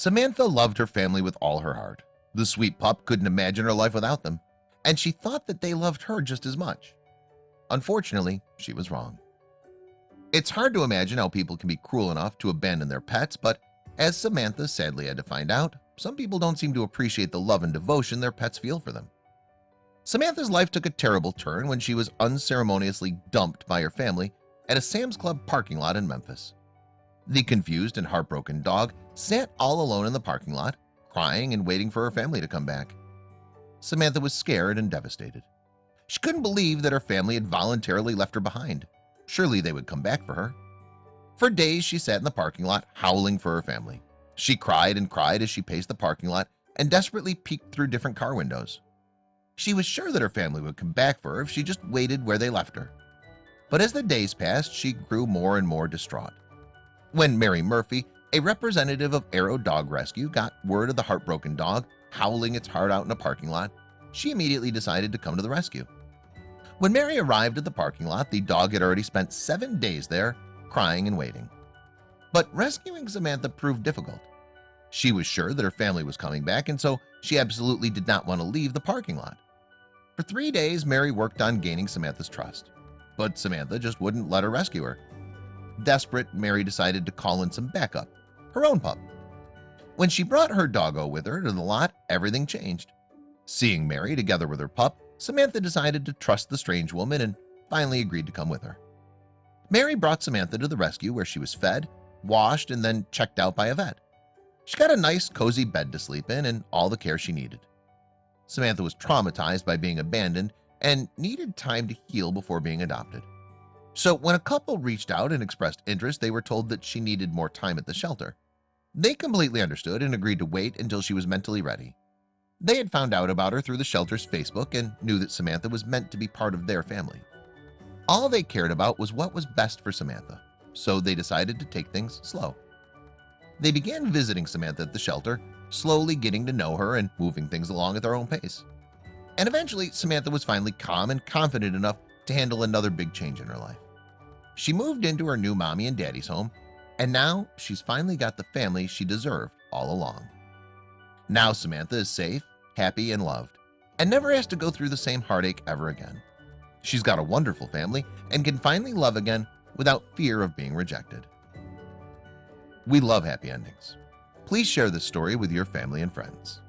Samantha loved her family with all her heart. The sweet pup couldn't imagine her life without them, and she thought that they loved her just as much. Unfortunately, she was wrong. It's hard to imagine how people can be cruel enough to abandon their pets, but as Samantha sadly had to find out, some people don't seem to appreciate the love and devotion their pets feel for them. Samantha's life took a terrible turn when she was unceremoniously dumped by her family at a Sam's Club parking lot in Memphis. The confused and heartbroken dog sat all alone in the parking lot, crying and waiting for her family to come back. Samantha was scared and devastated. She couldn't believe that her family had voluntarily left her behind. Surely they would come back for her. For days she sat in the parking lot howling for her family. She cried and cried as she paced the parking lot and desperately peeked through different car windows. She was sure that her family would come back for her if she just waited where they left her. But as the days passed, she grew more and more distraught. When Mary Murphy, a representative of Arrow Dog Rescue, got word of the heartbroken dog howling its heart out in a parking lot, she immediately decided to come to the rescue. When Mary arrived at the parking lot, the dog had already spent 7 days there, crying and waiting. But rescuing Samantha proved difficult. She was sure that her family was coming back, and so she absolutely did not want to leave the parking lot. For 3 days, Mary worked on gaining Samantha's trust, but Samantha just wouldn't let her rescue her. Desperate, Mary decided to call in some backup, her own pup. When she brought her doggo with her to the lot, everything changed. Seeing Mary together with her pup, Samantha decided to trust the strange woman and finally agreed to come with her. Mary brought Samantha to the rescue where she was fed, washed, and then checked out by a vet. She got a nice, cozy bed to sleep in and all the care she needed. Samantha was traumatized by being abandoned and needed time to heal before being adopted. So when a couple reached out and expressed interest, they were told that she needed more time at the shelter. They completely understood and agreed to wait until she was mentally ready. They had found out about her through the shelter's Facebook and knew that Samantha was meant to be part of their family. All they cared about was what was best for Samantha, so they decided to take things slow. They began visiting Samantha at the shelter, slowly getting to know her and moving things along at their own pace. And eventually, Samantha was finally calm and confident enough to handle another big change in her life. She moved into her new mommy and daddy's home, and now she's finally got the family she deserved all along. Now Samantha is safe, happy, and loved, and never has to go through the same heartache ever again. She's got a wonderful family and can finally love again without fear of being rejected. We love happy endings. Please share this story with your family and friends.